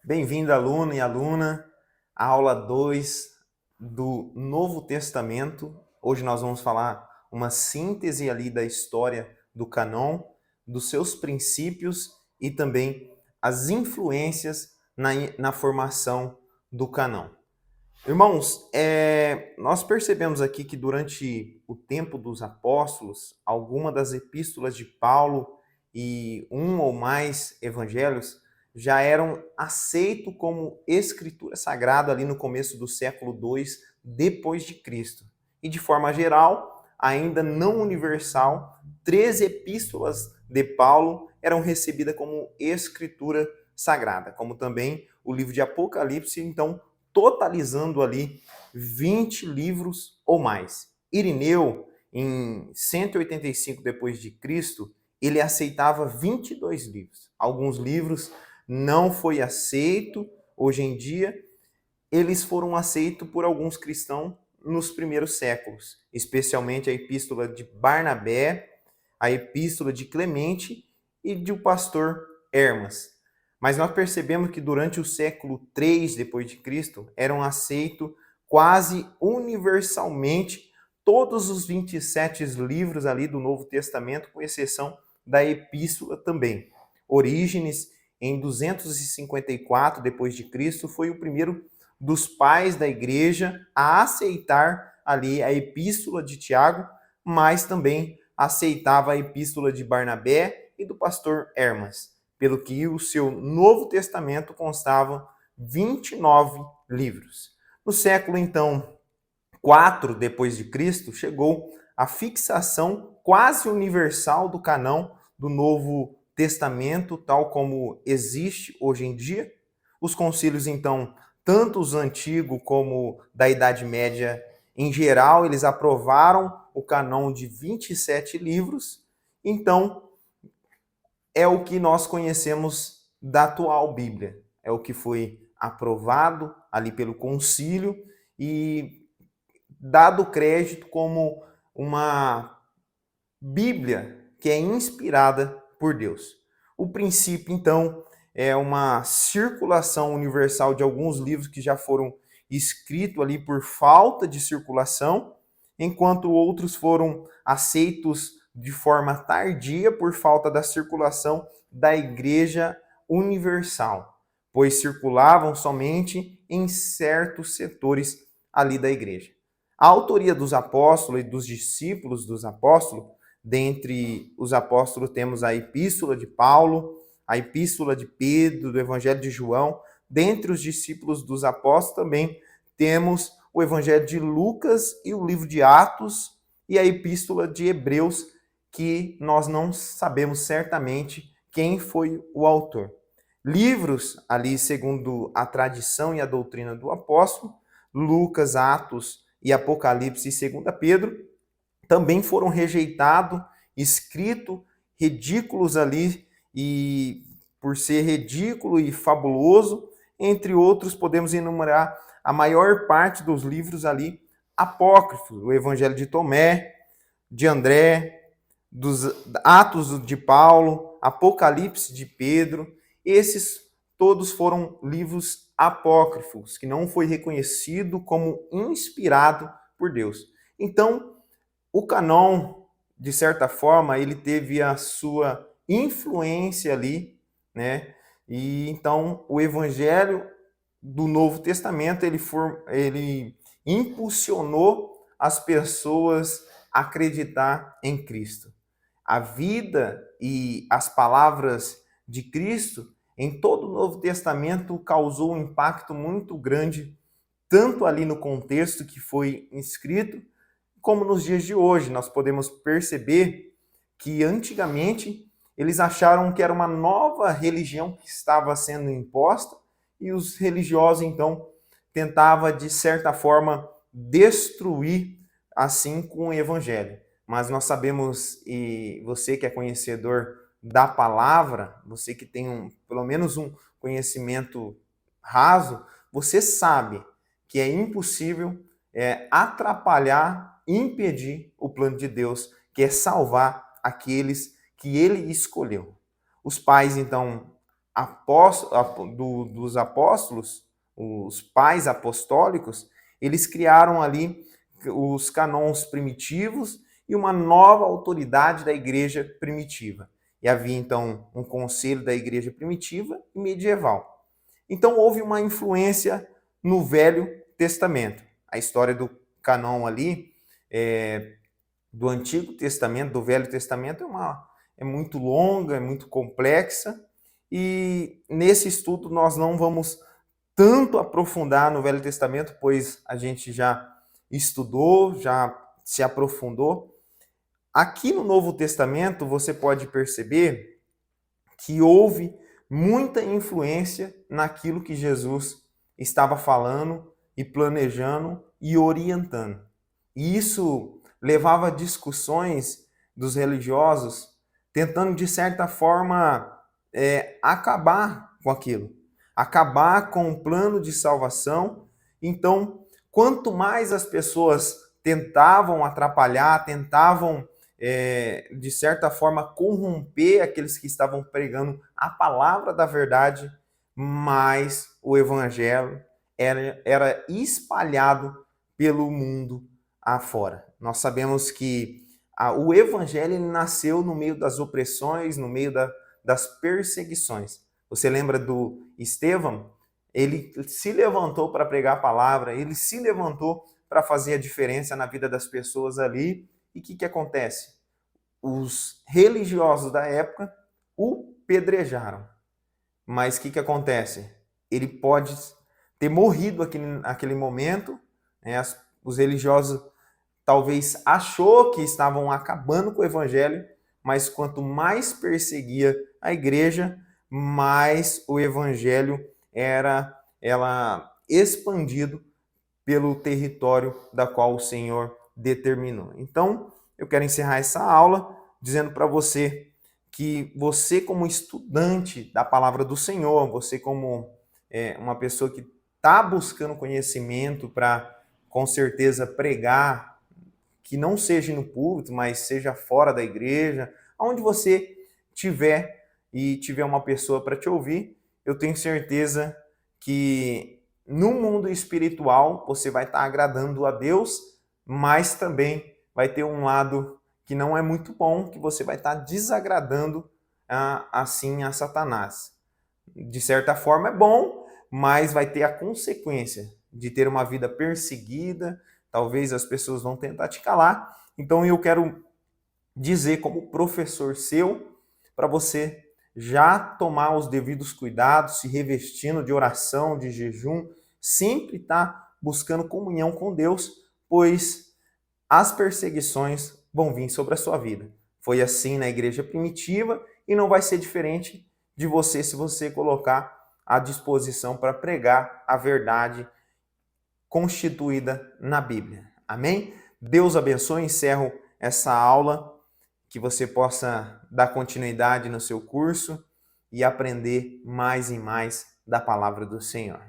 Bem-vindo, aluno e aluna, à aula 2 do Novo Testamento. Hoje nós vamos falar uma síntese ali da história do Cânon, dos seus princípios e também as influências na formação do Cânon. Irmãos, nós percebemos aqui que durante o tempo dos apóstolos, alguma das epístolas de Paulo e um ou mais evangelhos já eram aceitos como escritura sagrada ali no começo do século II depois de Cristo. E de forma geral, ainda não universal, 3 epístolas de Paulo eram recebidas como escritura sagrada, como também o livro de Apocalipse, então totalizando ali 20 livros ou mais. Irineu, em 185 depois de Cristo, ele aceitava 22 livros. Alguns livros não foi aceito hoje em dia, eles foram aceitos por alguns cristãos nos primeiros séculos, especialmente a epístola de Barnabé, a epístola de Clemente e do pastor Hermas. Mas nós percebemos que durante o século III depois de Cristo eram aceitos quase universalmente todos os 27 livros ali do Novo Testamento, com exceção da epístola também. Orígenes, em 254 depois de Cristo, foi o primeiro dos pais da igreja a aceitar ali a epístola de Tiago, mas também aceitava a epístola de Barnabé e do pastor Hermas, pelo que o seu Novo Testamento constava 29 livros. No século, então, 4 depois de Cristo, chegou a fixação quase universal do canão do Novo Testamento, tal como existe hoje em dia. Os concílios, então, tanto os antigos como da Idade Média, em geral, eles aprovaram o canão de 27 livros. Então, é o que nós conhecemos da atual Bíblia. É o que foi aprovado ali pelo concílio e dado crédito como uma Bíblia que é inspirada por Deus. O princípio, então, é uma circulação universal de alguns livros que já foram escritos ali por falta de circulação, enquanto outros foram aceitos de forma tardia por falta da circulação da Igreja Universal, pois circulavam somente em certos setores ali da igreja. A autoria dos apóstolos e dos discípulos dos apóstolos, dentre os apóstolos temos a epístola de Paulo, a epístola de Pedro, do Evangelho de João. Dentre os discípulos dos apóstolos também temos o Evangelho de Lucas e o livro de Atos e a epístola de Hebreus, que nós não sabemos certamente quem foi o autor. Livros ali segundo a tradição e a doutrina do apóstolo, Lucas, Atos e Apocalipse e 2 Pedro, também foram rejeitados, escritos ridículos ali, e por ser ridículo e fabuloso, entre outros, podemos enumerar a maior parte dos livros ali apócrifos, o Evangelho de Tomé, de André, dos Atos de Paulo, Apocalipse de Pedro. Esses todos foram livros apócrifos, que não foi reconhecido como inspirado por Deus. Então, o canon, de certa forma, ele teve a sua influência ali, né? E então o Evangelho do Novo Testamento ele impulsionou as pessoas a acreditar em Cristo. A vida e as palavras de Cristo em todo o Novo Testamento causou um impacto muito grande, tanto ali no contexto que foi escrito, como nos dias de hoje. Nós podemos perceber que antigamente eles acharam que era uma nova religião que estava sendo imposta e os religiosos então tentavam de certa forma destruir assim com o evangelho. Mas nós sabemos, e você que é conhecedor da palavra, você que tem pelo menos um conhecimento raso, você sabe que é impossível atrapalhar, impedir o plano de Deus, que é salvar aqueles que ele escolheu. Os pais, então, dos apóstolos, os pais apostólicos, eles criaram ali os canons primitivos e uma nova autoridade da igreja primitiva. E havia, então, um conselho da igreja primitiva e medieval. Então, houve uma influência no Velho Testamento. A história do canon ali, do Antigo Testamento, do Velho Testamento, é muito longa, é muito complexa, e nesse estudo nós não vamos tanto aprofundar no Velho Testamento, pois a gente já estudou, já se aprofundou. Aqui no Novo Testamento você pode perceber que houve muita influência naquilo que Jesus estava falando e planejando e orientando. E isso levava a discussões dos religiosos tentando, de certa forma, acabar com aquilo, acabar com o plano de salvação. Então, quanto mais as pessoas tentavam atrapalhar, tentavam, de certa forma, corromper aqueles que estavam pregando a palavra da verdade, mais o evangelho era espalhado pelo mundo afora. Nós sabemos que o evangelho ele nasceu no meio das opressões, no meio das perseguições. Você lembra do Estevão? Ele se levantou para pregar a palavra, ele se levantou para fazer a diferença na vida das pessoas ali. E o que acontece? Os religiosos da época o pedrejaram. Mas o que acontece? Ele pode ter morrido naquele momento, né? Os religiosos talvez achou que estavam acabando com o evangelho, mas quanto mais perseguia a igreja, mais o evangelho era expandido pelo território da qual o Senhor determinou. Então, eu quero encerrar essa aula dizendo para você que você, como estudante da palavra do Senhor, você como uma pessoa que está buscando conhecimento para, com certeza, pregar, que não seja no púlpito, mas seja fora da igreja, onde você tiver e tiver uma pessoa para te ouvir, eu tenho certeza que no mundo espiritual você vai estar agradando a Deus, mas também vai ter um lado que não é muito bom, que você vai estar desagradando assim a Satanás. De certa forma é bom, mas vai ter a consequência de ter uma vida perseguida, talvez as pessoas vão tentar te calar. Então eu quero dizer como professor seu, para você já tomar os devidos cuidados, se revestindo de oração, de jejum, sempre estar buscando comunhão com Deus, pois as perseguições vão vir sobre a sua vida. Foi assim na igreja primitiva e não vai ser diferente de você se você colocar à disposição para pregar a verdade constituída na Bíblia. Amém? Deus abençoe, encerro essa aula, que você possa dar continuidade no seu curso e aprender mais e mais da palavra do Senhor.